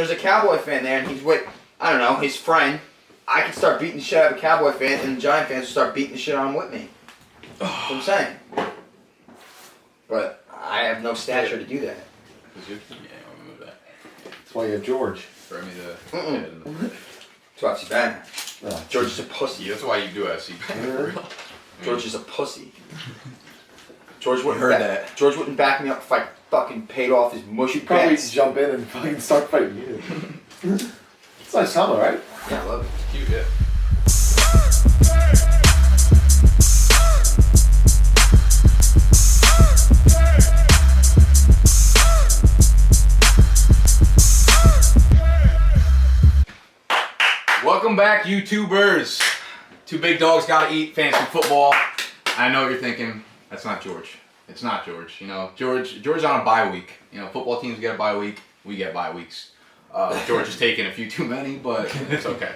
there's a Cowboy fan there, and he's with, I don't know, his friend, I can start beating the shit out of a Cowboy fan, and the Giant fans will start beating the shit out of him with me. That's what I'm saying. But I have no stature to do that. Yeah, I'll move that. That's why you have George. Throw me the head in the That's why FC Banner. George is a pussy. That's why you do FC. George is a pussy. George wouldn't heard that. George wouldn't back me up if I fucking paid off his mushy You probably pants. jump in and fucking start fighting you. It's nice summer, right? Yeah, I love it. It's cute, yeah. Welcome back, YouTubers. Two big dogs gotta eat fantasy football. I know what you're thinking. That's not George. It's not George. You know, George's on a bye week. You know, football teams get a bye week. We get bye weeks. George is taking a few too many, but it's okay.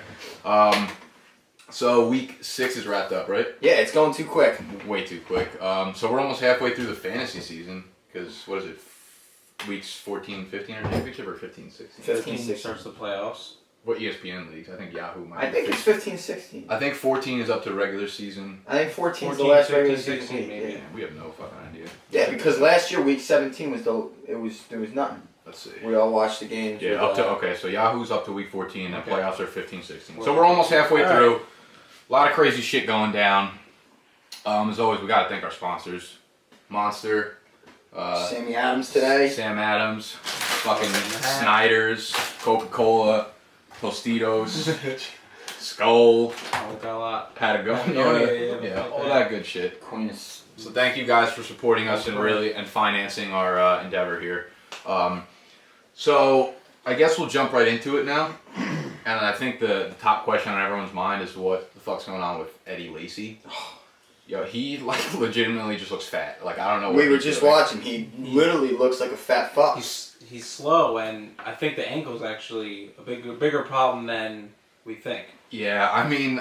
So week 6 is wrapped up, right? Yeah, it's going too quick. Way too quick. So we're almost halfway through the fantasy season. Because, what is it? Weeks 14, 15 are championship or 15, 16? 15 starts the playoffs. What ESPN leagues? I think Yahoo might. I think it's 15, 16. I think 14 is up to regular season. I think 14 is the 14, last 15, regular 16 season week. maybe. Yeah. We have no fucking idea. Yeah, because last year week 17 was there was nothing. Let's see. We all watched the games. Yeah, with, up to okay. So Yahoo's up to week 14, and Okay. playoffs are 15, 16. So we're almost halfway through. A lot of crazy shit going down. As always, we gotta thank our sponsors, Monster, Sammy Adams today. Sam Adams, fucking Snyder's, Coca-Cola, Tostitos, Skull, I like that a lot. Patagonia, Oh, yeah. all that good shit. Queen's. So thank you guys for supporting us and financing our endeavor here. So I guess we'll jump right into it now. And I think the top question on everyone's mind is what the fuck's going on with Eddie Lacy. Yo, he like legitimately just looks fat. Like I don't know. We were just watching. He literally looks like a fat fuck. He's slow, and I think the ankle's actually a bigger problem than we think. Yeah, I mean,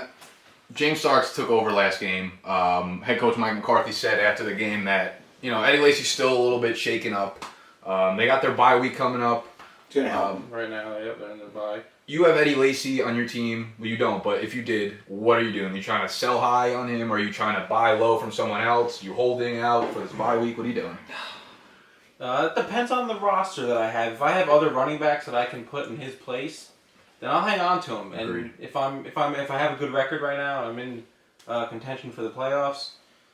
James Starks took over last game. Head coach Mike McCarthy said after the game that Eddie Lacy's still a little bit shaken up. They got their bye week coming up. It's gonna help. Right now, yep, they're in the bye. You have Eddie Lacy on your team. Well, you don't, but if you did, what are you doing? You trying to sell high on him? Or are you trying to buy low from someone else? You holding out for this bye week? What are you doing? It depends on the roster that I have. If I have other running backs that I can put in his place, then I'll hang on to him. And Agreed. if I have a good record right now, I'm in contention for the playoffs,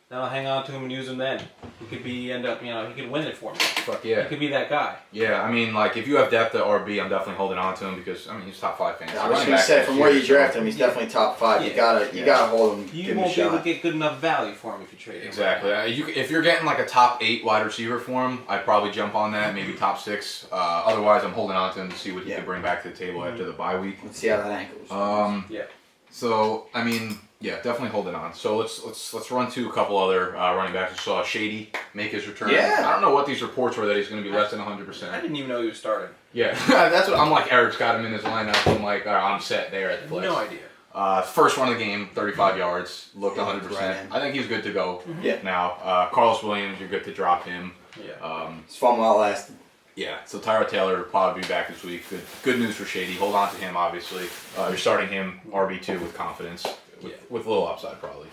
then I'll hang on to him and use him then. He could he could win it for me. Fuck yeah. He could be that guy. Yeah, I mean, like, if you have depth at RB, I'm definitely holding on to him because, I mean, he's top 5 fantasy. I was gonna say from where you draft him, he's Yeah. definitely top 5. You Yeah. gotta hold him. You give him a won't be able to shot. get good enough value for him if you trade him. Exactly. If you're getting like a top 8 wide receiver for him, I'd probably jump on that, maybe top 6. Otherwise, I'm holding on to him to see what he could bring back to the table after the bye week. Let's see how that ankle goes. Yeah. So, I mean, yeah, definitely holding on. So let's run to a couple other running backs. We saw Shady make his return. Yeah. I don't know what these reports were that he's going to be less than I 100%. didn't even know he was starting. Yeah, that's what I'm like. Eric's got him in his lineup. I'm like, all right, I'm set there at the flex. No idea. First run of the game, 35 yards, looked Yeah, 100%. right in. I think he's good to go Yeah. now. Carlos Williams, you're good to drop him. Yeah. It's fun while it lasted. Yeah, so Tyrod Taylor will probably be back this week. Good news for Shady. Hold on to him, obviously. You're starting him RB2 with confidence, with a little upside probably.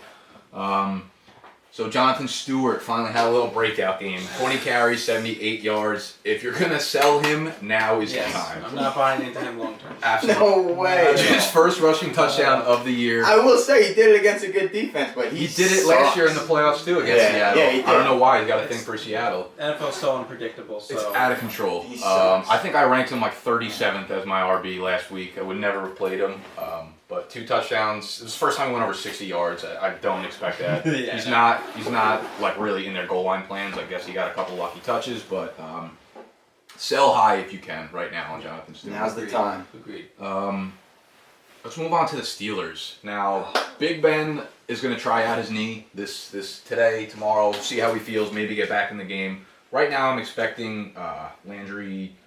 So Jonathan Stewart finally had a little breakout game. 20 carries, 78 yards. If you're going to sell him, now is the time. I'm not buying into him long term. Absolutely. No way. His first rushing touchdown of the year. I will say he did it against a good defense, but He did it last year in the playoffs too against Seattle. Yeah, he did. I don't know why. He's got a thing for Seattle. NFL's so unpredictable. So It's out of control. He sucks. I think I ranked him like 37th as my RB last week. I would never have played him. But 2 touchdowns. It was the first time he went over 60 yards. I don't expect that. Yeah. He's not like really in their goal line plans. I guess he got a couple lucky touches, but sell high if you can right now on Jonathan Stewart. Now's the time. Agreed. Let's move on to the Steelers. Now, Big Ben is going to try out his knee this today, tomorrow, see how he feels, maybe get back in the game. Right now, I'm expecting Landry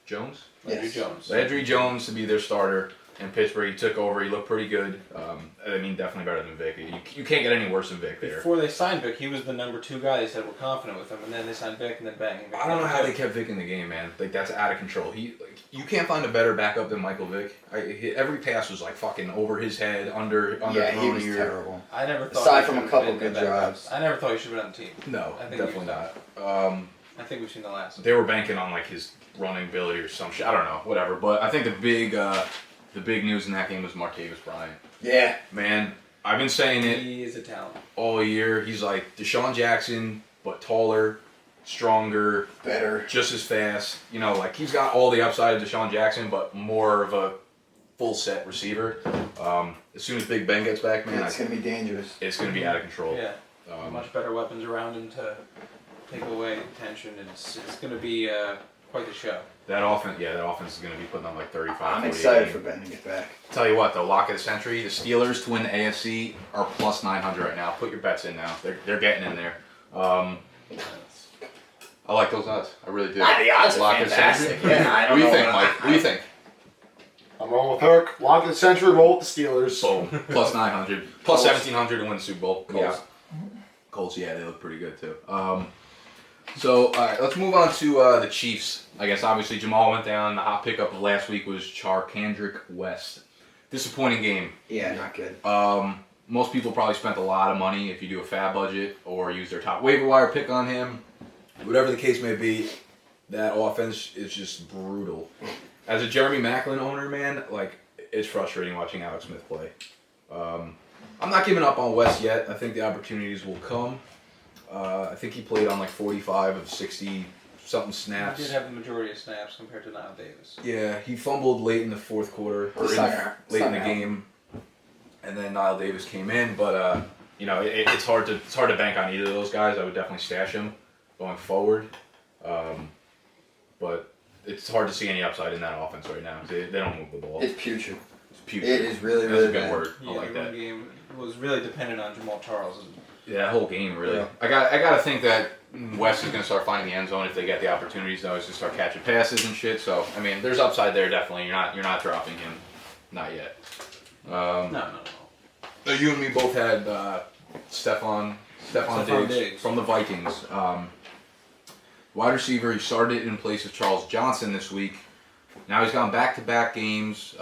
Jones? Yes. Jones. Landry Jones to be their starter. in Pittsburgh. He took over. He looked pretty good. I mean, definitely better than Vic. You can't get any worse than Vic there. Before they signed Vic, he was the number 2 guy. They said we're confident with him, and then they signed Vic, and then bang. I don't know how they kept Vic in the game, man. Like, that's out of control. You can't find a better backup than Michael Vick. Every pass was like fucking over his head, under. Yeah, he was terrible. I never thought. Aside from a couple good drives, I never thought he should have been on the team. No, I think definitely not. I think we've seen the last. They were banking on like his running ability or some shit. I don't know, whatever. But I think the big news in that game was Martavis Bryant. Yeah, man, I've been saying it. He is a talent all year. He's like Deshaun Jackson, but taller, stronger, better, just as fast. You know, like he's got all the upside of Deshaun Jackson, but more of a full set receiver. As soon as Big Ben gets back, man, it's gonna be dangerous. It's gonna be out of control. Yeah, much better weapons around him to take away tension, and it's gonna be quite the show. That offense is going to be putting on like 35. I'm excited for Ben to get back. Tell you what, though, lock of the century, the Steelers to win the AFC are plus 900 right now. Put your bets in now. They're getting in there. I like those odds. I really do. The odds are fantastic. Yeah, what do you think, Mike? What do you think? I'm rolling with Herc. Lock of the century, roll with the Steelers. Boom. Plus 900. Plus 1,700 to win the Super Bowl. Colts. Yeah. Colts, yeah, they look pretty good, too. So, all right, let's move on to the Chiefs. I guess, obviously, Jamal went down. The hot pickup of last week was Charkandrick West. Disappointing game. Yeah, not good. Most people probably spent a lot of money if you do a fab budget or use their top waiver wire pick on him. Whatever the case may be, that offense is just brutal. As a Jeremy Maclin owner, man, like, it's frustrating watching Alex Smith play. I'm not giving up on West yet. I think the opportunities will come. I think he played on like 45 of 60-something snaps. He did have the majority of snaps compared to Niall Davis. Yeah, he fumbled late in the fourth quarter, or late in the game, and then Niall Davis came in. But you know, it's hard to bank on either of those guys. I would definitely stash him going forward, but it's hard to see any upside in that offense right now. They don't move the ball. It's putrid. It's putrid. It is really, That's really a good bad. word. Yeah, I like the that. run game was really dependent on Jamal Charles. Yeah, that whole game really. Yeah. I got to think that West is going to start finding the end zone if they get the opportunities. Though, is to start catching passes and shit. So I mean, there's upside there definitely. You're not dropping him, not yet. No. So you and me both had Stephon Diggs from the Vikings. Wide receiver. He started in place of Charles Johnson this week. Now he's gone back-to-back games.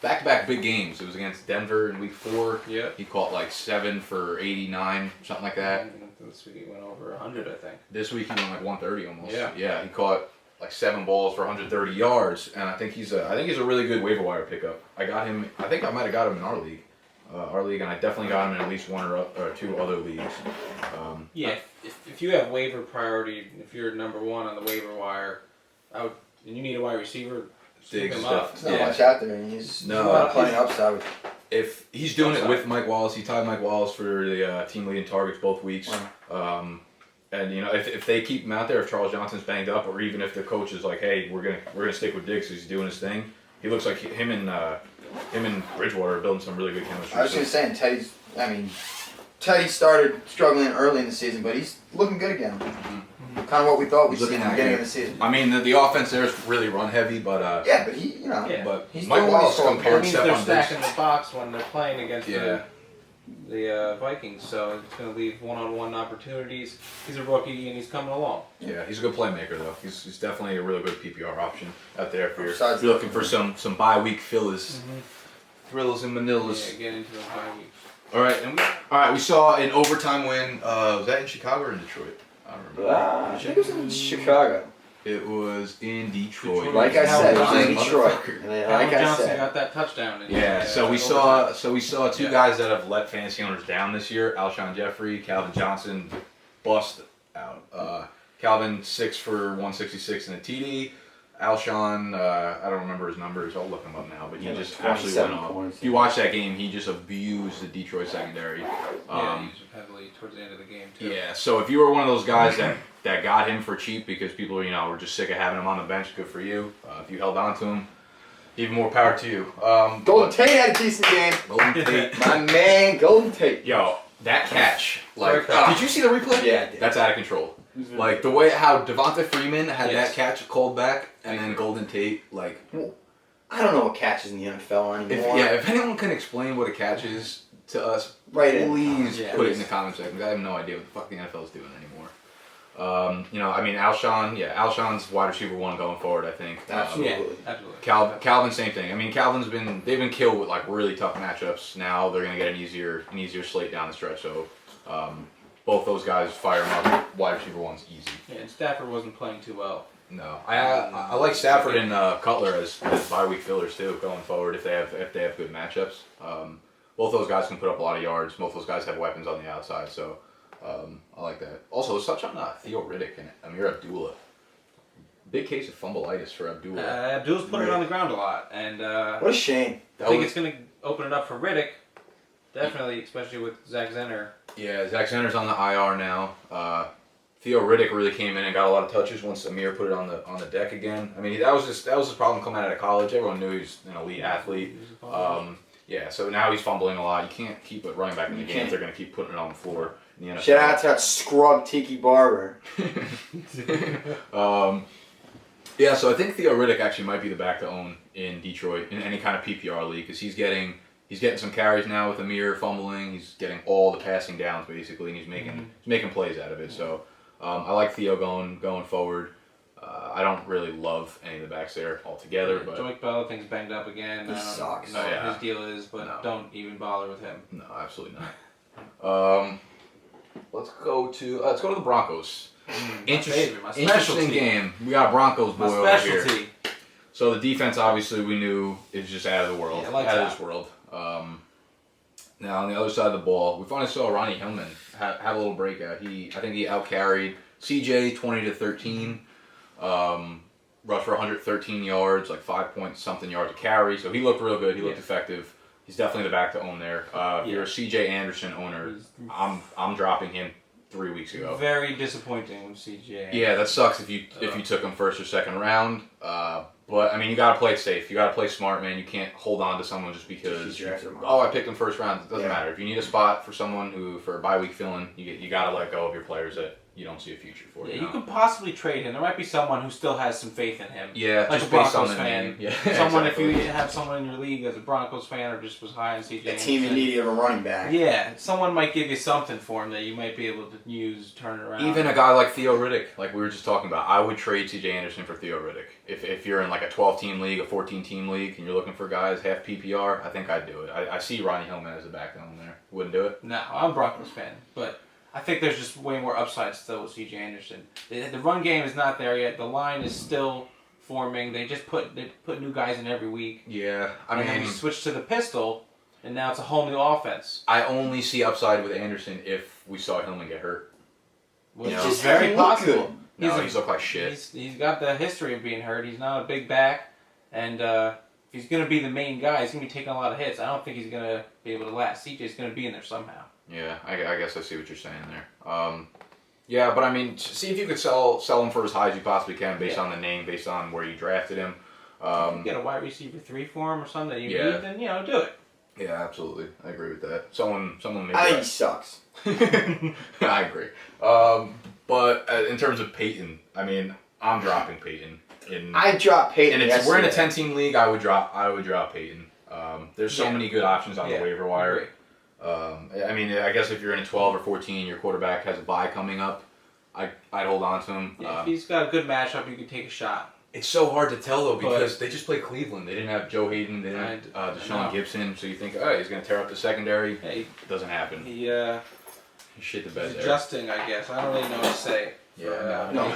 Back-to-back big games. It was against Denver in week 4. Yeah. He caught like 7 for 89, something like that. This week he went over 100, I think. This week he went like 130 almost. Yeah. Yeah, he caught like 7 balls for 130 yards, and I think he's a really good waiver wire pickup. I got him. I think I might have got him in our league, and I definitely got him in at least 1 or 2 other leagues. Yeah. If you have waiver priority, if you're number 1 on the waiver wire, and you need a wide receiver. Diggs him is up. There's not much out there, and he's plenty of upside. With If he's doing it with Mike Wallace, he tied Mike Wallace for the team leading targets both weeks. And you know, if they keep him out there, if Charles Johnson's banged up, or even if the coach is like, hey, we're gonna stick with Diggs because he's doing his thing, he looks like him and Bridgewater are building some really good chemistry. I was just saying, Teddy started struggling early in the season, but he's looking good again. Kind of what we thought we'd see in the beginning of the season. I mean, the offense there is really run heavy, but yeah, but he, but he's Mike doing well. Wallace So compared That means they're Stephon Diggs. stacking the box when they're playing against the Vikings, so it's going to leave one-on-one opportunities. He's a rookie and he's coming along. Yeah, he's a good playmaker though. He's definitely a really good PPR option out there if you're Besides- looking for some bye week fillers, thrills and manilas. Yeah, get into the bye week. All right, we saw an overtime win. Was that in Chicago or in Detroit? I don't remember. I think it was in Chicago. It was in Detroit. Like I said, it was in Detroit. Motherfucker. And then, Calvin like I Johnson said, got that touchdown. Yeah, so we saw two guys that have let fantasy owners down this year. Alshon Jeffrey, Calvin Johnson, bust out. Calvin 6 for 166 in a TD. Alshon, I don't remember his numbers. I'll look him up now. But he just absolutely went off. points. If you watch that game, he just abused the Detroit secondary. He used him heavily towards the end of the game too. Yeah, so if you were one of those guys that got him for cheap because people were just sick of having him on the bench, good for you. If you held on to him, even more power to you. Golden Tate had a decent game. Golden Tate. My man, Golden Tate. Yo, that catch. Like, Sorry, did you see the replay? Yeah, I did. That's out of control. Like, the way how Devonta Freeman had that catch called back, and then Golden Tate, like, I don't know what catches in the NFL anymore. If anyone can explain what a catch is to us, Right. please Yeah. put it in the comment section. I have no idea what the fuck the NFL is doing anymore. Alshon's wide receiver 1 going forward, I think. Absolutely. Absolutely. Calvin, same thing. I mean, they've been killed with like really tough matchups. Now they're gonna get an easier slate down the stretch. So, both those guys fire them up. Wide receiver 1's easy. Yeah, and Stafford wasn't playing too well. No, I like Stafford and Cutler as bye week fillers too going forward if they have good matchups. Both those guys can put up a lot of yards. Both those guys have weapons on the outside, so I like that. Also, let's touch on Theo Riddick and Amir Abdullah. Big case of fumbleitis for Abdullah. Abdul's putting it on the ground a lot, and What a shame. I think it's going to open it up for Riddick. Definitely, especially with Zach Zenner. Yeah, Zach Zenner's on the IR now. Theo Riddick really came in and got a lot of touches once Amir put it on the deck again. I mean, that was his problem coming out of college. Everyone knew he was an elite athlete. So now he's fumbling a lot. You can't keep it running back in the game if they're going to keep putting it on the floor in the NFL. Shout out to that scrub Tiki Barber. So I think Theo Riddick actually might be the back to own in Detroit in any kind of PPR league because he's getting some carries now with Amir fumbling. He's getting all the passing downs basically, and he's making plays out of it. So I like Theo going forward. I don't really love any of the backs there altogether. But Joique Bell, thing's banged up again. He sucks. I don't know what his deal is, but don't even bother with him. No, absolutely not. Let's go to the Broncos. My specialty. Interesting game. We got Broncos boy over here. specialty. So the defense, obviously, we knew is just out of the world. Yeah, lights out of out. this world. Now on the other side of the ball, we finally saw Ronnie Hillman have a little breakout. I think he outcarried CJ 20-13. Rushed for 113 yards, like 5-point-something yards a carry. So he looked real good. He looked effective. He's definitely the back to own there. If you're a CJ Anderson owner, I'm dropping him 3 weeks ago. Very disappointing with CJ. Yeah, that sucks if you took him first or second round. But I mean, you gotta play it safe. You gotta play smart, man. You can't hold on to someone just because. I picked him first round. It doesn't matter. If you need a spot for someone for a bye week filling, you gotta let go of your players that you don't see a future for. Yeah, you could possibly trade him. There might be someone who still has some faith in him. Yeah, like just a Broncos based on the fan. name. Yeah, someone exactly. if you have someone in your league as a Broncos fan or just was high on CJ. A team in need of a running back. Yeah, someone might give you something for him that you might be able to use, turn it around. Even a guy like Theo Riddick, like we were just talking about, I would trade CJ Anderson for Theo Riddick. If you're in like a 12-team league, a 14-team league, and you're looking for guys half PPR, I think I'd do it. I see Ronnie Hillman as a back down there. Wouldn't do it? No, I'm a Broncos fan, but I think there's just way more upside still with CJ Anderson. The run game is not there yet. The line is still forming. They put new guys in every week. Yeah, And then we switched to the pistol, and now it's a whole new offense. I only see upside with Anderson if we saw Hillman get hurt. Which He is just very hasn't looked possible. good. No, he's looked like shit. He's got the history of being hurt. He's not a big back, and if he's going to be the main guy, he's going to be taking a lot of hits. I don't think he's going to be able to last. CJ's going to be in there somehow. Yeah, I guess I see what you're saying there. Yeah, but I mean, see if you could sell him for as high as you possibly can based on the name, based on where you drafted him. If you get a wide receiver 3 for him or something that you need, then do it. Yeah, absolutely. I agree with that. Someone maybe. I think he sucks. I agree. But in terms of Peyton, I mean, I'm dropping Peyton. I dropped Peyton. And we're in a 10-team league. I would drop Peyton. There's so many good options on the waiver wire. I mean, I guess if you're in a 12 or 14, your quarterback has a bye coming up, I'd hold on to him. Yeah, if he's got a good matchup, you can take a shot. It's so hard to tell though because they just played Cleveland. They didn't have Joe Hayden. They didn't have Deshaun Gibson. So you think, oh, he's going to tear up the secondary. Hey, doesn't happen. He shit the bed he's there. adjusting, I guess. I don't really know what to say. Yeah, No,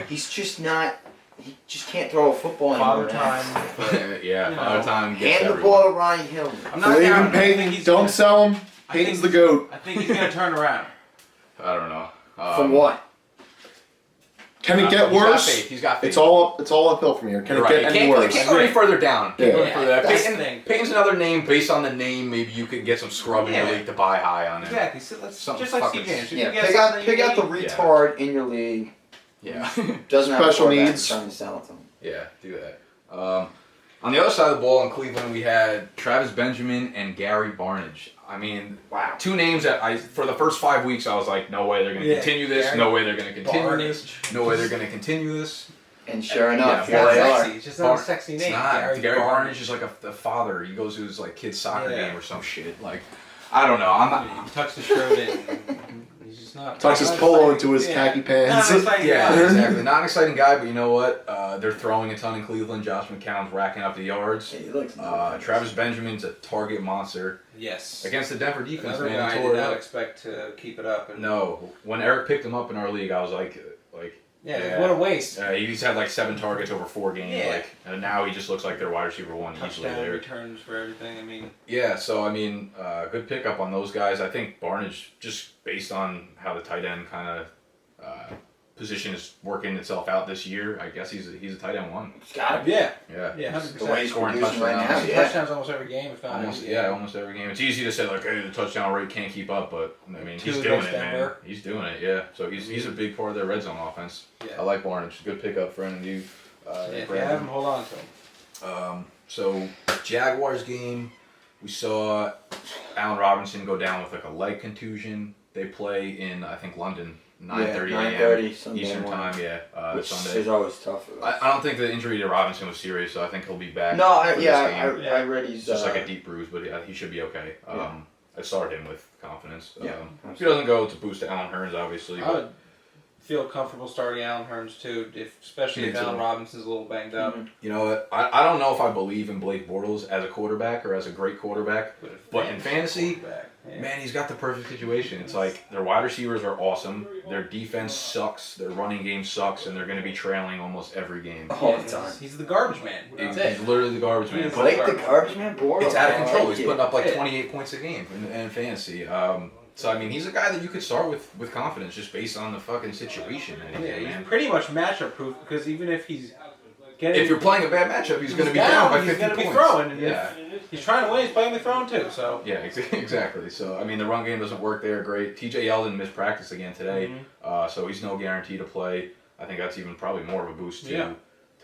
he's just not. He just can't throw a football anymore. Father time. Father time gets Hand the everyone. ball to Ryan Hill. I'm not Believe in down. I think Peyton. he's Don't gonna- sell him. I think Peyton's the GOAT. I think he's going to turn around. I don't know. From what? Can it get He's got worse? faith. He's got faith. It's all uphill from here. Can You're it right. get It any can't, worse? it can't go any further down. Yeah. Go any further down. That's the thing. Peyton's another name. Based on the name, maybe you could get some scrub in your Yeah. league to buy high on it. Exactly. So let's, Something just like fucking- CJ. If you Yeah, get pick something out you the need- retard in your league. Yeah. Doesn't have Special a quarterback needs. trying to sell it to him. Yeah, do that. On the other side of the ball in Cleveland, we had Travis Benjamin and Gary Barnidge. I mean, Wow. two names that for the first 5 weeks, I was like, no way they're going to continue this. Gary No way they're going to continue Barnidge. this. No way they're going to continue this. And sure enough, Yeah, here It's they not are. sexy. It's just not a sexy name. It's not. Gary Barnidge. Barnidge is like a father. He goes to his like kid's soccer Yeah. game or some shit. Like, I don't know. I'm not. He tucks the shirt in. He's just not. Tucks his not polo exciting. into his khaki pants. Not an exciting Yeah, guy. exactly. Not an exciting guy, but you know what? They're throwing a ton in Cleveland. Josh McCown's racking up the yards. He looks Travis Benjamin's a target monster Yes. against the Denver defense. Another Man, guy he I tore did it not up. expect to keep it up. And No, when Eric picked him up in our league, I was like, Yeah, what a waste. he's had like 7 targets over 4 games, Yeah. and now he just looks like their wide receiver 1 easily Touchdown there. returns for everything. I mean, Yeah, so I mean, good pickup on those guys. I think Barnidge, just based on how the tight end kind of position is working itself out this year, I guess he's a tight end 1. It's gotta be. yeah, Yeah. yeah, The way 100%. he's Scoring producing right now, touchdowns. yeah. Touchdowns almost every game, if not Almost, every yeah, game. almost every game. It's easy to say like, hey, the touchdown rate can't keep up, but I mean, he's 2 doing against it, man. Denver. He's doing it, yeah. So he's a big part of their red zone offense. Yeah. I like Barnidge. Good pickup for any of you. Yeah, if you Brandon. have him, hold on to him. So Jaguars game, we saw Allen Robinson go down with like a leg contusion. They play in I think London, 9:30 a.m. 9:30 Sunday Eastern morning. time. Yeah, Which Sunday. is always tough. I don't think the injury to Robinson was serious, so I think he'll be back. No, for this game. I read he's It's just like a deep bruise, but he should be okay. Yeah. I started him with confidence. Yeah, If he doesn't go, it's a boost to Allen Hurns, obviously. I But would feel comfortable starting Allen Hurns too, especially if Me too. Allen Robinson's a little banged up. you know what? I don't know if I believe in Blake Bortles as a quarterback or as a great quarterback. But in fantasy, quarterback, yeah. man, he's got the perfect situation. It's like their wide receivers are awesome, their defense sucks, their running game sucks, and they're going to be trailing almost every game. all the time. He's the garbage man. That's He's it. literally the garbage man. He's But Blake the garbage man, Bortles. it's out of I control. like He's it. putting up like Yeah. 28 points a game in fantasy. So I mean, he's a guy that you could start with confidence just based on the fucking situation that he's Yeah, in, he's man. pretty much matchup proof because even if he's getting, If you're playing a bad matchup, he's going to be down by 50 he's gonna points. be throwing. And Yeah. if he's trying to win, he's playing with throwing too. So Yeah, exactly. So I mean, the run game doesn't work there. Great. TJ Yeldon missed practice again today, so he's no guarantee to play. I think that's even probably more of a boost to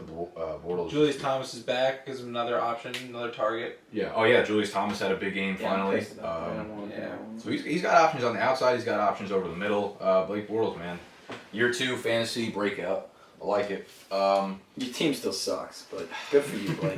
Bortles. Julius Thomas is back, gives him another option, another target. Yeah. Oh yeah. Julius Thomas had a big game Yeah, I'm finally. pissed about that. I don't want yeah. that. So he's got options on the outside. He's got options over the middle. Blake Bortles, man, year 2 fantasy breakout. I like it. Your team still sucks, but good for you, Blake.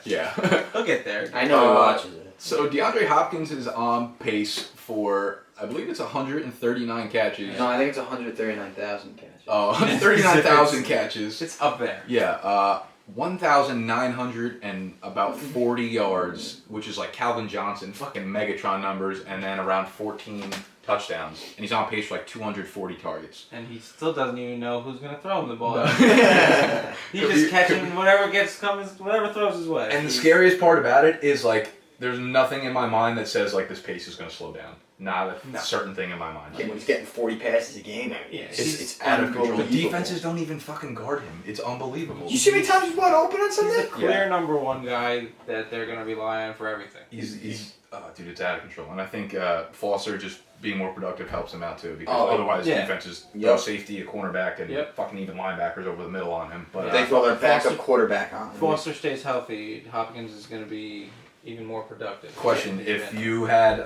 Yeah. He'll get there. I know he watches it. So DeAndre Hopkins is on pace for, I believe it's 139 catches. No, I think it's 139,000 catches. Oh, 139,000 catches. It's up there. Yeah, 1,900 and about 40 yards, which is like Calvin Johnson, fucking Megatron numbers, and then around 14 touchdowns. And he's on pace for like 240 targets. And he still doesn't even know who's gonna throw him the ball. No. He's Could just be- catching whatever whatever throws his way. And the scariest part about it is like, there's nothing in my mind that says like this pace is going to slow down. Not a certain thing in my mind. When he's getting 40 passes a game, Yeah, it's out of control. The unbelievable. defenses don't even fucking guard him. It's unbelievable. You see how many times he's wide open on He's Sunday? the clear number 1 guy that they're gonna rely on for everything. He's dude, it's out of control. And I think Foster just being more productive helps him out too, because Oh, otherwise yeah. defenses Yep. throw safety, a cornerback, and Yep. fucking even linebackers over the middle on him. But They throw their backup Foster- quarterback on. If Foster stays healthy, Hopkins is gonna be even more productive. question: if you had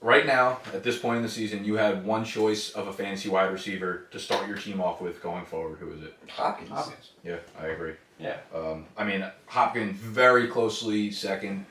right now at this point in the season, you had one choice of a fantasy wide receiver to start your team off with going forward, who is it? Hopkins. Yeah, I agree. Yeah. I mean, Hopkins very closely second,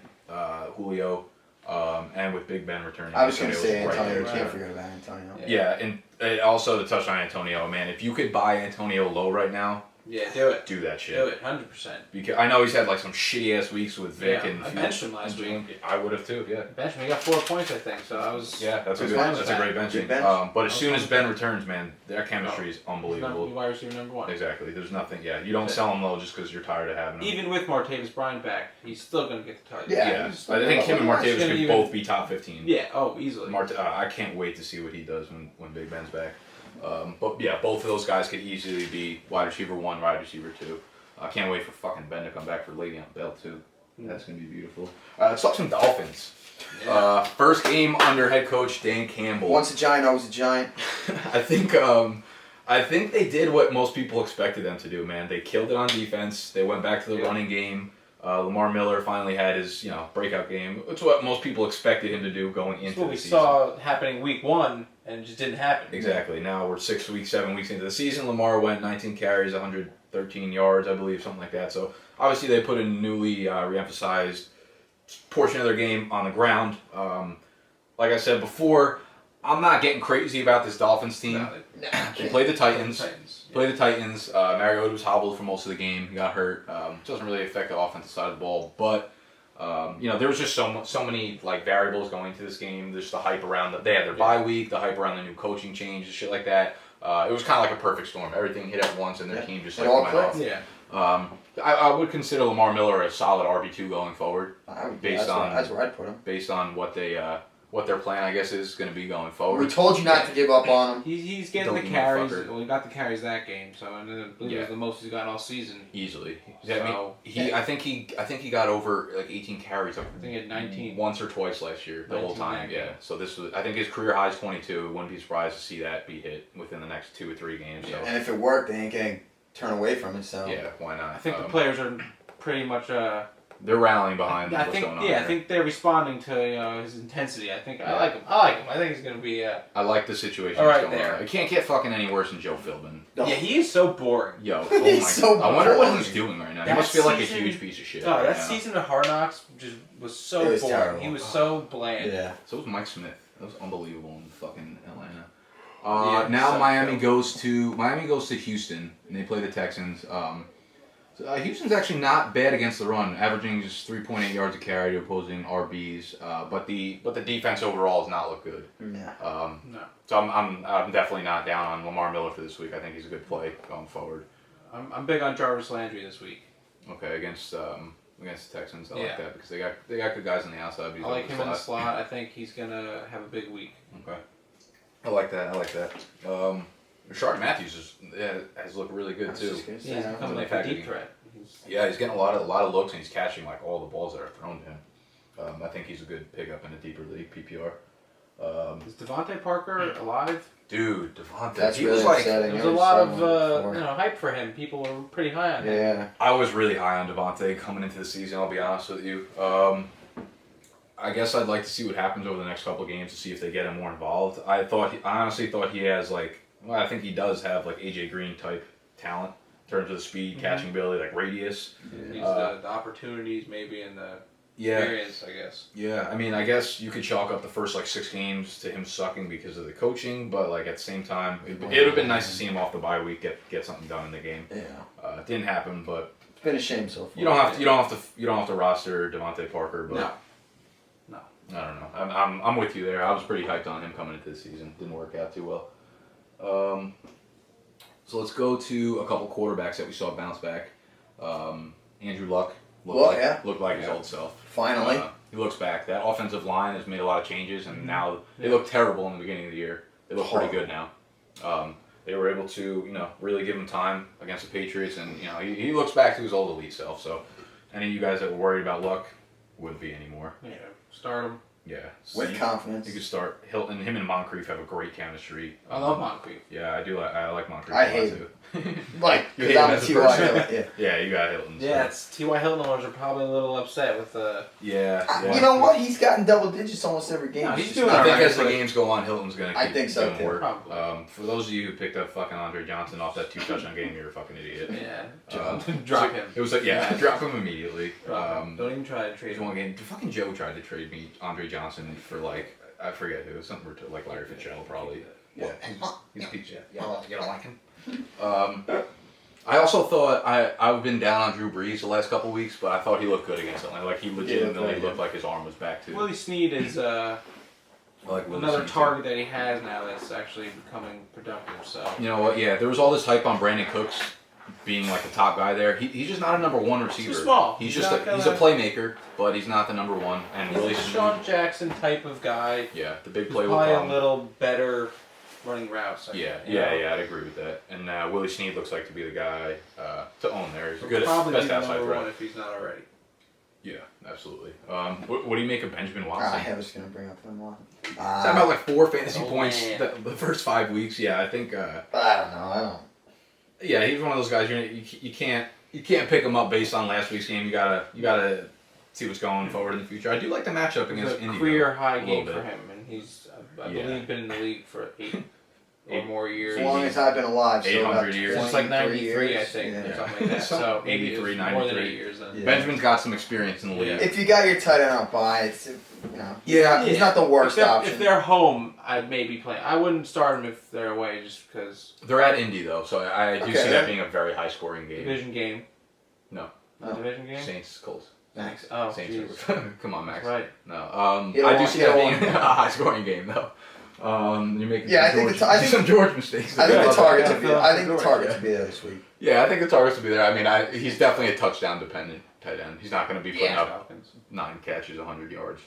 Julio, and with Big Ben returning. I was going to Antonio's say right Antonio. there, You too. can't forget about Antonio. Yeah, and also to touch on Antonio, man, if you could buy Antonio low right now, Yeah, do it. do that shit. Do it, 100%. Because I know he's had like some shitty ass weeks with Vic Yeah, and I benched him last week. I would have too. Yeah. Benjamin, he got 4 points, I think. So I was. Yeah, that's a Good good. bench. That's a great benching. Good bench. But as soon as Ben returns, man, their chemistry is He's not unbelievable. wide receiver number 1. Exactly. There's nothing. Yeah, you don't sell him low just because you're tired of having him. Even with Martavis Bryant back, he's still gonna get the target. Yeah. Yeah, he's I think him and still- Martavis gonna could even- both be top 15. Yeah. Oh, easily. I can't wait to see what he does when Big Ben's back. But yeah, both of those guys could easily be wide receiver 1, wide receiver 2. I can't wait for fucking Ben to come back for Le'Veon Bell too. That's gonna be beautiful. Let's talk some Dolphins. Yeah. First game under head coach Dan Campbell. Once a giant, always a giant. I think they did what most people expected them to do. Man, they killed it on defense. They went back to the running game. Lamar Miller finally had his breakout game. It's what most people expected him to do going That's into what the we season. saw happening week 1 and it just didn't happen. Exactly. Now we're 7 weeks into the season. Lamar went 19 carries, 113 yards, I believe, something like that. So obviously they put in a newly re-emphasized portion of their game on the ground. Like I said before, I'm not getting crazy about this Dolphins team. No, They played the Titans. Yeah. Played the Titans. Mariota was hobbled for most of the game. He got hurt. Doesn't really affect the offensive side of the ball, but there was just so many like variables going to this game. There's the hype around they had their bye week, the hype around the new coaching change, shit like that. It was kind of like a perfect storm. Everything hit at once, and their team just like all went off. Yeah. I would consider Lamar Miller a solid RB2 going forward, that's where I'd put him. based on what their plan, I guess, is going to be going forward. We told you not to give up on him. He's getting Don't the you carries. motherfucker. Well, he got the carries that game, so and then I believe it was the most he's gotten all season. Easily. So, I think he got over like 18 carries. I think he had 19. Once or twice last year, the whole 19 time. that Yeah. game. So I think his career high is 22. Wouldn't be surprised to see that be hit within the next 2 or 3 games. So And if it worked, they ain't getting turn away from it. So yeah, why not? I think the players are pretty much. They're rallying behind I what's think going on. I there. think they're responding to his intensity. I like him. I think he's gonna be. I like the situation All that's right going there. on. It can't get fucking any worse than Joe Philbin. No. Yeah, he is so boring. Yo, oh He's my so God. I wonder what boring. he's doing right now. He That must feel like a season- huge piece of shit. No, right that now. season of Hard Knocks just was so It was boring. terrible. He was so bland. yeah. So was Mike Smith. That was unbelievable in fucking Atlanta. Yeah, Now so Miami dope. goes to Houston, and they play the Texans. Houston's actually not bad against the run, averaging just 3.8 yards a carry to opposing RBs. But the defense overall does not look good. Yeah. No, So I'm definitely not down on Lamar Miller for this week. I think he's a good play going forward. I'm big on Jarvis Landry this week. Okay, against the Texans, I like Yeah. that because they got good guys on the outside. But he's I like over him in the slot. slot. I think he's gonna have a big week. Okay. I like that. Rashard Matthews has looked really good too. Yeah, he's becoming like a deep threat. Yeah, he's getting a lot of looks, and he's catching like all the balls that are thrown to him. I think he's a good pickup in a deeper league PPR. Is Devontae Parker alive? Dude, Devontae. That's he really was like, upsetting. There's I a was lot of someone before. hype for him. People were pretty high on him. Yeah. I was really high on Devontae coming into the season. I'll be honest with you. I guess I'd like to see what happens over the next couple of games to see if they get him more involved. I honestly thought he has I think he does have like AJ Green type talent in terms of the speed, catching ability, like radius. Needs the opportunities maybe and the experience, I guess. Yeah, I mean, I guess you could chalk up the first 6 games to him sucking because of the coaching, but at the same time, it would have been nice to see him off the bye week get something done in the game. Yeah. It didn't happen, but It's been a shame so far. you don't have to roster Devontae Parker, but No. I don't know. I'm with you there. I was pretty hyped on him coming into the season. Didn't work out too well. So let's go to a couple quarterbacks that we saw bounce back. Andrew Luck looked like his old self. Finally. He looks back. That offensive line has made a lot of changes, and now they look terrible in the beginning of the year. They look pretty good now. They were able to, really give him time against the Patriots, and he looks back to his old elite self. So, any of you guys that were worried about Luck wouldn't be anymore. Yeah, start him. Yeah, With confidence. You could start Hilton. Him and Moncrief have a great chemistry. I love Moncrief. Yeah, I do. I like Moncrief I a lot hate too. Like, You because hate him I'm a as a T.Y. person. Yeah. Yeah, you got Hilton. So. Yeah, it's T.Y. Hilton owners are probably a little upset with the. Yeah. You know what? He's gotten double digits almost every game. No, It's he's just doing not I think right. as the games go on, Hilton's gonna I keep think so, doing too. work. Probably. For those of you who picked up fucking Andre Johnson off that 2 touchdown game, you're a fucking idiot. Yeah, drop so him. It was drop him immediately. Drop him. Don't even try to trade There's him. one game. Fucking Joe tried to trade me Andre Johnson for I forget who. Something like Larry Fitzgerald probably. Yeah, he's a piece. You don't like him. I also thought I've been down on Drew Brees the last couple weeks, but I thought he looked good against Atlanta. Like he legitimately looked like his arm was back too. Willie Snead is Like Willie another Snead, too. target that he has now that's actually becoming productive. So You know what? Yeah, there was all this hype on Brandon Cooks being like the top guy there. He's just not a number 1 receiver. too small. He's He's just not he's a gonna- playmaker, but he's not the number 1. And he's Willie a Snead, Sean Jackson type of guy. yeah, the big He's play will probably come. a little better running routes. I Yeah, think, you know? I'd agree with that. And Willie Snead looks like to be the guy to own there. He's He'll good, probably best be the outside number 1 threat. if he's not already. Yeah, absolutely. What do you make of Benjamin Watson? I was going to bring up him one. He's had about 4 fantasy Oh, points man. the first 5 weeks. Yeah, I think. I don't know. Yeah, he's one of those guys. You can't pick him up based on last week's game. You gotta see what's going forward in the future. I do like the matchup It was against a Indy. career high a game little for bit. him, and He's, I believe, been in the league for 8 or more years. As long as I've been alive, so 800 about years. It's like 23 93, years. I think, Yeah. or something like that. So maybe 83, it's more than 93. 8 years then. Yeah. Benjamin's got some experience in the league. Yeah. If you got your tight end on bye, it's Yeah. he's not the worst option. If they're home, I'd maybe play. I wouldn't start them if they're away, just because They're at Indy though, so I do Okay. see that being a very high scoring game. division game. No. No. Division game. Saints, Colts. Max. Oh, Saints. jeez. Come on, Max. Right. No. You don't I do want- see you that don't being want- a high scoring game though. You're making Yeah, some I think George, I think- some George mistakes. I think Yeah, the targets yeah, will be. yeah. I think the George, targets yeah. will be there this week. Yeah, I think the targets will be there. I mean, he's definitely a touchdown dependent tight end. He's not going to be putting up Falcons. 9 catches, 100 yards.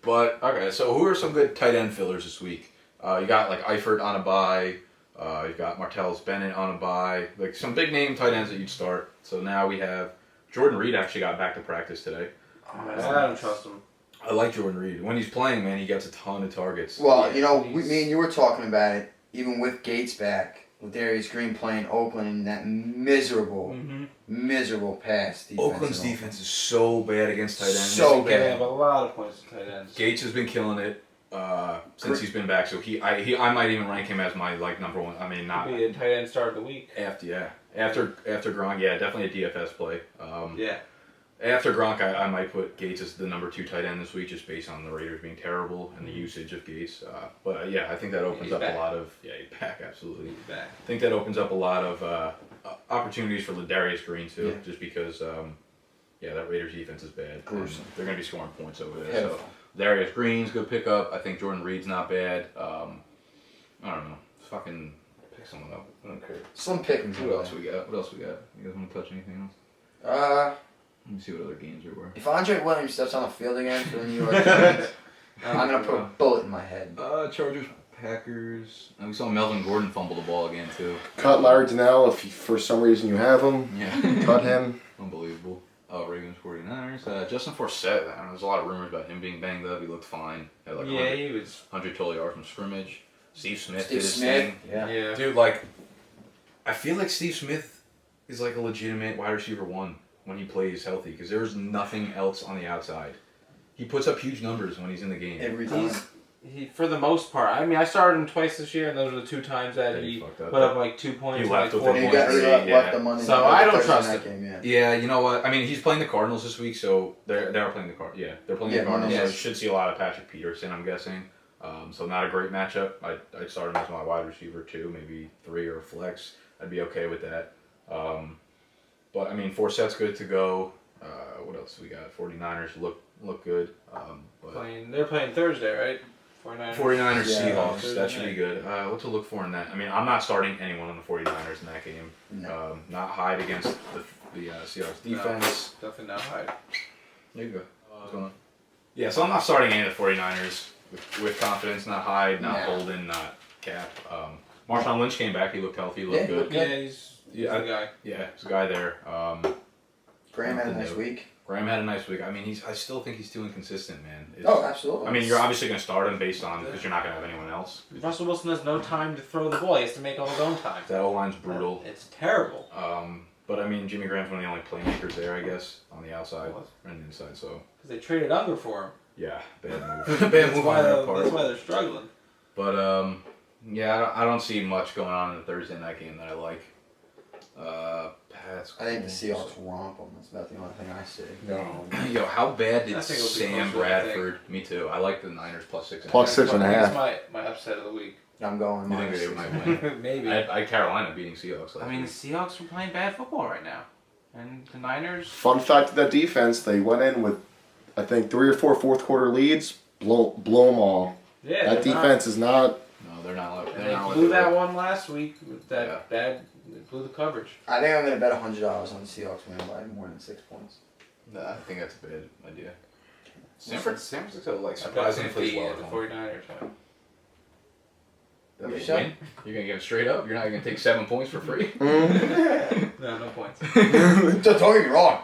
But okay, so who are some good tight end fillers this week? You got like Eifert on a bye. You've got Martellus Bennett on a bye. Like some big name tight ends that you'd start. So now we have Jordan Reed actually got back to practice today. I don't trust him. I like Jordan Reed. When he's playing, man, he gets a ton of targets. Well, Yeah, me and you were talking about it. Even with Gates back, with Darius Green playing Oakland in that miserable pass defense. Oakland's defense is so bad against tight ends. So Giving bad. up a lot of points to tight ends. Gates has been killing it since he's been back. So I might even rank him as my like number one. I mean, not Could be a tight end start of the week. after Gronk. Yeah, definitely a DFS play. Yeah. After Gronk, I might put Gates as the number 2 tight end this week, just based on the Raiders being terrible and the usage of Gates. But yeah, I think that opens He's up back. a lot of he's back absolutely. He's back. I think that opens up a lot of opportunities for Darius Green too, Yeah. just because that Raiders defense is bad. Gruesome. They're going to be scoring points over there. Pitiful. So Darius Green's good pickup. I think Jordan Reed's not bad. I don't know. Fucking pick someone up. I don't care. Slim pickings. What else we got? You guys want to touch anything else? Let me see what other games there were. If Andre Williams steps on the field again for the New York Giants, I'm gonna put a bullet in my head. Chargers, Packers. And we saw Melvin Gordon fumble the ball again too. Cut Larry Donnell if for some reason you have him. Yeah. Cut him. Unbelievable. Ravens 49ers. Justin Forsett. I don't know, there's a lot of rumors about him being banged up. He looked fine. Had like Yeah, he was. 100 total yards from scrimmage. Steve Smith Steve did his Smith. thing. Yeah. Yeah. Dude, like, I feel like Steve Smith is like a legitimate wide receiver 1 when he plays healthy because there's nothing else on the outside. He puts up huge numbers when he's in the game. Every time. He, for the most part, I mean, I started him twice this year, and those were the 2 times that Yeah, he he fucked up. put up like 2 points. He and left like with 4 the And he points. got points. he Yeah. left the money. So I don't Thursday trust night him. game, Yeah, you know what? I mean, he's playing the Cardinals this week, so they're playing the Cardinals. Yeah, they're playing Yeah, the Cardinals. Monday So night. should see a lot of Patrick Peterson, I'm guessing. So not a great matchup. I'd start him as my wide receiver 2, maybe 3 or a flex. I'd be okay with that. But I mean, Forsett's good to go. What else do we got? 49ers look good. But They're playing Thursday, right? 49ers Yeah, Seahawks, Thursday that should be night. good. What to look for in that? I mean, I'm not starting anyone on the 49ers in that game. No. Not Hyde against the Seahawks defense. Definitely not high. There you go. What's going on? Yeah, so I'm not starting any of the 49ers with confidence. Not Hyde, not No. Holden, not Cap. Marshawn Lynch came back. He looked healthy. He looked Yeah, he good. looked Yeah, he's Yeah, the guy. Yeah, there's a guy there. Graham had a Nothing nice new. week. Graham had a nice week. I mean, I still think he's too inconsistent, man. Oh, absolutely. I mean, you're obviously going to start him based on because you're not going to have anyone else. Russell Wilson has no time to throw the ball. He has to make all his own time. That O-line's brutal. It's terrible. But I mean, Jimmy Graham's one of the only playmakers there, I guess, on the outside and the inside. So Because they traded Unger for him. yeah, bad move. bad move on their part. That's why they're struggling. But yeah, I don't see much going on in the Thursday night game that I like. Pats. I think the Seahawks romp them. That's about the only thing I see. No. Yo, how bad did I think it'll be Sam closer, I think. Bradford? Me too. I like the Niners +6. Plus 6.5. That's my upset of the week. I'm going You think minus they 6. might win? Maybe. I Carolina beating Seahawks. I mean, the Seahawks are playing bad football right now. And the Niners... Fun fact of that defense, they went in with, I think, 3 or 4 fourth quarter leads, blow them all. Yeah, That they're not- defense is not. No, they're not. And They're they not. blew what that they one last week with that Yeah. bad... They blew the coverage. I think I'm going to bet $100 on the Seahawks win by more than 6 points. were. Nah, I think that's a bad idea. San Francisco like I bet surprisingly plays 50 well at at the home. 49ers. Huh? That You big sure? win? You're gonna give it straight up. You're not gonna take 7 points for free. No points. Don't get me wrong.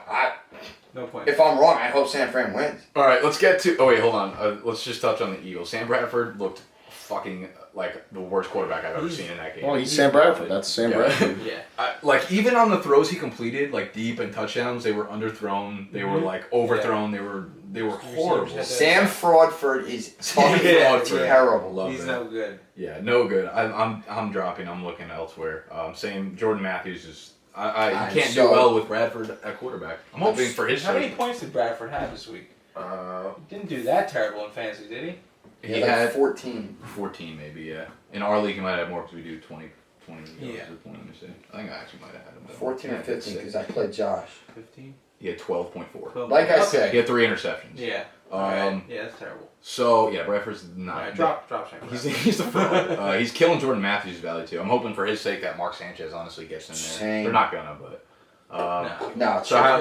No points. If I'm wrong, I hope San Fran wins. All right, let's get to. Oh wait, hold on. Let's just touch on the Eagles. Sam Bradford looked fucking like the worst quarterback I've ever seen in that game. Well, he's Sam Bradford. That's Sam Bradford. Yeah. Like even on the throws he completed, like deep and touchdowns, they were underthrown. They were like overthrown. They were horrible. Sam Fraudford is fucking terrible. He's no good. Yeah, no good. I'm dropping. I'm looking elsewhere. Same. Jordan Matthews is. I can't do well with Bradford at quarterback. I'm hoping for his. How many sake. points did Bradford have this week? He didn't do that terrible in fantasy, did he? He had 14. 14 maybe, yeah. In our league, he might have more because we do 20 Yeah. Let me see. I think I actually might have had him. 14 or 15 because I played Josh. 15? He had 12.4. Like I said. He had 3 interceptions. Yeah. Yeah, that's terrible. So, yeah, Bradford's not... Alright, drop Sam. He's the fraud. He's killing Jordan Matthews' value, too. I'm hoping for his sake that Mark Sanchez honestly gets in there. Same. They're not gonna, but... No. So how,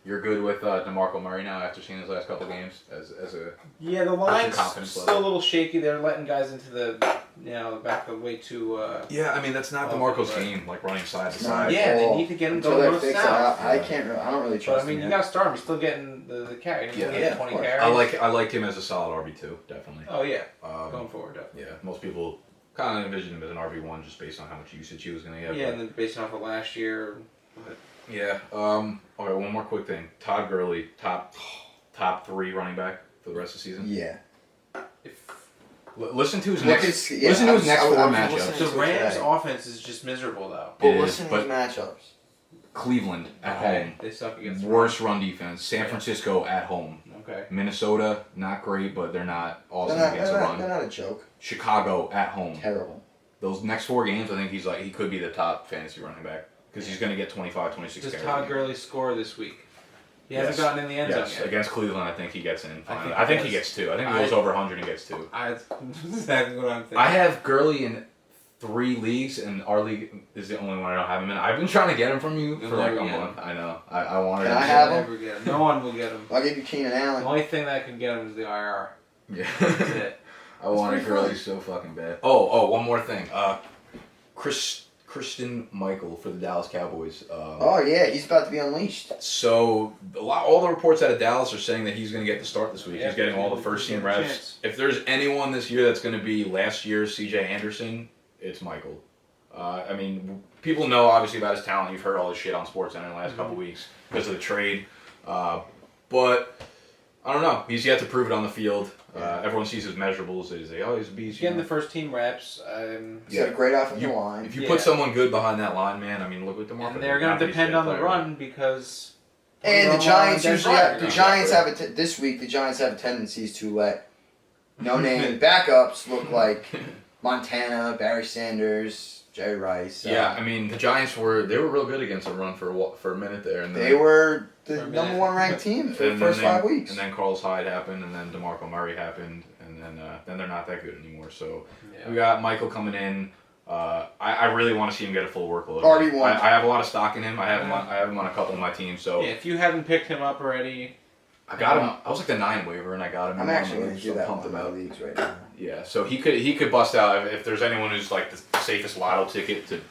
you're good with DeMarco Murray now after seeing his last couple games as a... Yeah, the line's confidence still level. a little shaky. They're letting guys into the back of the way too. Yeah, I mean that's not DeMarco's game, like running side to No, side. Yeah, they need to get him until going they north fix it. south. I don't really But trust I mean, him you yet. got to start him. He's still getting the carry. He's Yeah, getting of 20 course. carries. I liked him as a solid RB2, definitely. Oh yeah, going forward, definitely. Yeah, most people kind of envision him as an RB1 just based on how much usage he was going to get. Yeah, and then based off of last year. Yeah. Okay, one more quick thing. Todd Gurley, top 3 running back for the rest of the season. Yeah. Listen to his Look next. at- yeah, listen to his next I was 4 listening matchups. to The Rams' offense is just miserable though. But It is, listen to his but- matchups. Cleveland at home. They suck against the Worst run defense. San Francisco at home. Rams. Okay. Minnesota, not great, but they're not awesome They're against the run. not a joke. Chicago at home. Terrible. Those next 4 games, I think he could be the top fantasy running back because he's going to get 25, 26 Does carries. Todd Gurley score this week? He Yes. hasn't gotten in the end Yes, zone yet. against Cleveland, I think he gets in. Finally. I I think think he he gets 2. I think he goes over 100 and gets 2. That's exactly what I'm thinking. I have Gurley in 3 leagues, and our league is the only one I don't have him in. I've been trying to get him from you You'll for like never a get month. I know. I wanted Can him. I have him? Never get him. No one will get him. I'll give you Keenan The Allen. only thing that can get him is the IR. Yeah. That's it. I wanted pretty Gurley fun. so fucking bad. Oh, one more thing. Christian Michael for the Dallas Cowboys. Oh yeah, he's about to be unleashed. So all the reports out of Dallas are saying that he's going to get the start this week. Yeah, he's getting all the first team reps. chance. If there's anyone this year that's going to be last year's C.J. Anderson, it's Michael. I mean, people know obviously about his talent. You've heard all this shit on SportsCenter in the last couple weeks because of the trade. But I don't know. He's yet to prove it on the field. Everyone sees his measurables. They say, "Oh, he's a beast." He's getting the first team reps. He's got a great offensive line. If you put someone good behind that line, man, I mean, look what the market. And they're going to depend on the run because. And the Giants usually have, the Right. Giants have this week. The Giants have tendencies to let no-name backups look like Montana, Barry Sanders, Jerry Rice. Yeah, I mean the Giants were real good against the run for a minute there, and then They were the For a number minute. 1 ranked team for the and first then 5 weeks. And then Carlos Hyde happened, and then DeMarco Murray happened, and then they're not that good anymore. So we got Michael coming in. I really want to see him get a full workload. RB1. I have a lot of stock in him. I have him on a couple of my teams. So Yeah, if you haven't picked him up already. I got him. I was like the 9 waiver, and I got him. I'm in actually one going league, to do so that pumped in my about. leagues right now. Yeah, so he could bust out if there's anyone who's like the safest lotto ticket to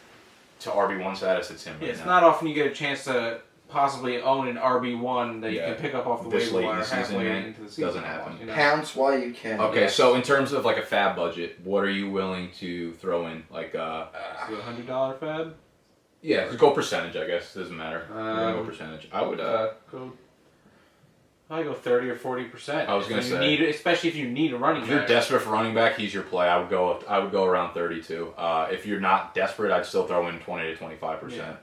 RB1 status. It's him. Yeah, right it's now. not often you get a chance to possibly own an RB1 that you Yeah. can pick up off the This waiver late in wire the season, halfway man, into the season. doesn't happen. You know? Pounce while you can. Okay, Yeah. so in terms of like a fab budget, what are you willing to throw in? Like, Do a $100 fab. yeah, just go percentage. I guess doesn't matter. We're gonna go Um, percentage. I would. I go 30 or 40%. I was gonna If you say. need, especially if you need a running If you're back. desperate for running back, he's your play. I would go around 32. If you're not desperate, I'd still throw in 20 to 25%.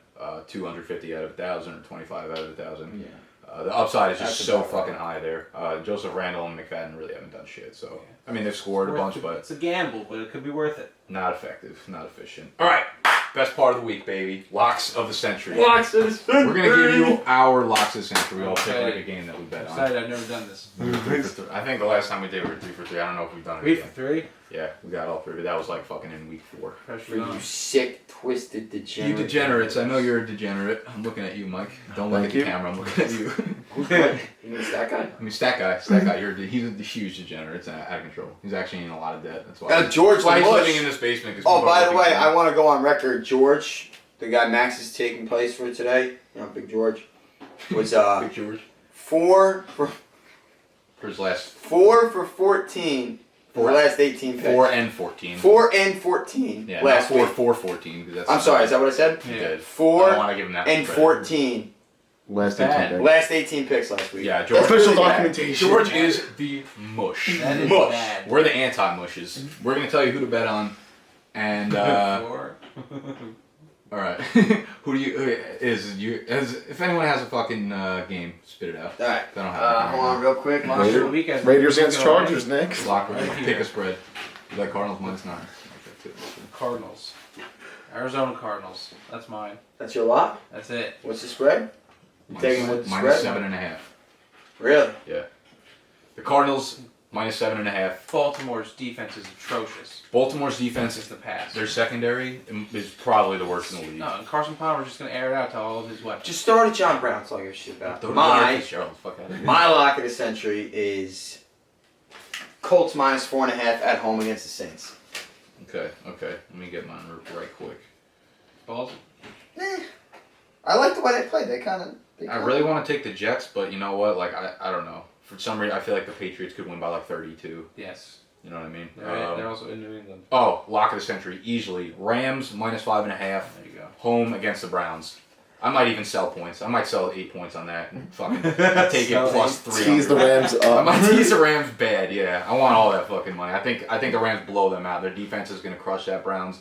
250 out of 1,000 or 25 out of 1,000. Yeah. The upside is just That's so about fucking right. high there. Joseph Randall and McFadden really haven't done shit. So I mean, they've scored a bunch, but It's a gamble, but it could be worth it. not effective, not efficient. All right, best part of the week, baby. Locks of the century. Locks of the century. We're gonna give you our locks of the century. We all pick Okay. like a game that we bet I'm on. excited, I've never done this. 3 for 3. I think the last time we did, we were 3 for 3. I don't know if we've done it 3 again. for 3? Yeah, we got all 3, but that was like fucking in week 4. For Pressure you on. sick, twisted degenerate. You degenerates. I know you're a degenerate. I'm looking at you, Mike. Don't look Thank at the you. camera. I'm looking at you. You mean that guy? I mean, stat guy. He's a huge degenerate. It's out of control. He's actually in a lot of debt. That's why. George That's why he's Bush. living in this basement. 'Cause Oh, people by are the way, looking for I him. want to go on record. George, the guy Max is taking place for today, you know, Big George, was Big George 4 for for his last. 4 for 14 The last 18 picks. 4 and 14. 4 and 14. Yeah, last not 4, week. 4, 14. 'Cause that's I'm sorry, is that what I said? You did. 4 I don't want to give him that and credit. 14. Last Bad. 18 picks. Last 18 picks last week. Yeah, George. Official really bad. documentation. George is the mush. That is Mush. bad. We're the anti-mushes. We're going to tell you who to bet on. And, all right. If anyone has a fucking game, spit it out. All right. If I don't have it. Hold on real quick. Raiders against Chargers, Nick. Lock Right pick here. a spread. You like Cardinals -9. Cardinals. Arizona Cardinals. That's mine. That's your lock? That's it. What's the spread? You taking with the spread? -7.5. Really? Yeah. The Cardinals -7.5. Baltimore's defense is atrocious. Baltimore's defense, It's the pass. their secondary is probably the worst in the league. No, and Carson Palmer's just going to air it out to all of his weapons. Just throw it at John Brown. That's all your shit about. Don't My fuck out of here. lock of the century is Colts -4.5 at home against the Saints. Okay. Let me get mine right quick. Balls. I like the way they played. They kind of. I really want to take the Jets, but you know what? Like I don't know. For some reason, I feel like the Patriots could win by like 32. Yes. You know what I mean? They're also in New England. Oh, lock of the century, easily. Rams -5.5. There you go. Home against the Browns. I might even sell points. I might sell 8 points on that and fucking take it Sell plus 8. 3. Tease the Rams I up. might tease the Rams bad, yeah. I want all that fucking money. I think the Rams blow them out. Their defense is going to crush that Browns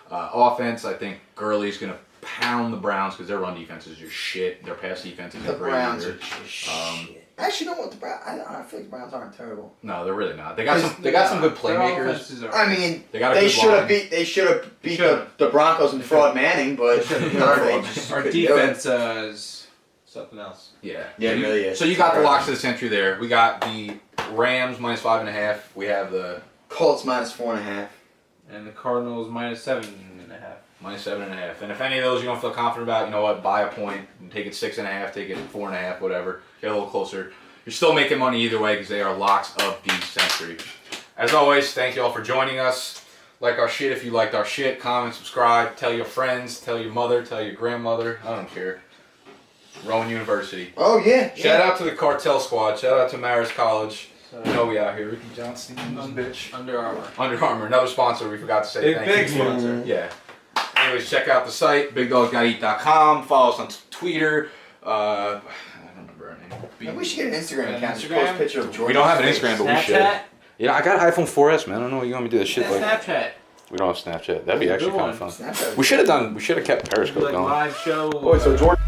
offense. I think Gurley's going to pound the Browns because their run defense is just shit. Their pass defense is The great Browns either. are just shit. Actually, you know what? The Browns. I feel like the Browns aren't terrible. No, they're really not. They got some good playmakers. I mean, They got a they good should have line. beat. They should have beat should've. the Broncos and fraud Manning, but you know, they just Our couldn't do it. defense is something else. Yeah. Yeah, it really is. So you got the locks of the century there. We got the Rams -5.5. We have the Colts -4.5. And the Cardinals -7.5. -7.5. And if any of those you don't feel confident about, you know what? Buy a point and take it 6.5, take it 4.5, whatever. Get a little closer. You're still making money either way because they are locks of the century. As always, thank you all for joining us. Like our shit if you liked our shit. Comment, subscribe, tell your friends, tell your mother, tell your grandmother. I don't care. Rowan University. Oh yeah. Shout out to the Cartel Squad. Shout out to Marist College. You know we out here. Ricky Johnson, bitch. Under Armour. Under Armour, another sponsor we forgot to say. Thank Big you. sponsor. Yeah. Anyways, check out the site, bigdogsgottaeat.com. Follow us on Twitter. I don't remember our name. Maybe we should get an Instagram account. Just Instagram? post a picture of Jordan. We don't have an Instagram, but we should. Snapchat? Yeah, I got iPhone 4S, man. I don't know what you want me to do this shit like. Snapchat. We don't have Snapchat. That'd be That's a actually good kind of one. fun. Snapchat. We should have kept Periscope Like going. live show. Oh, so Jordan.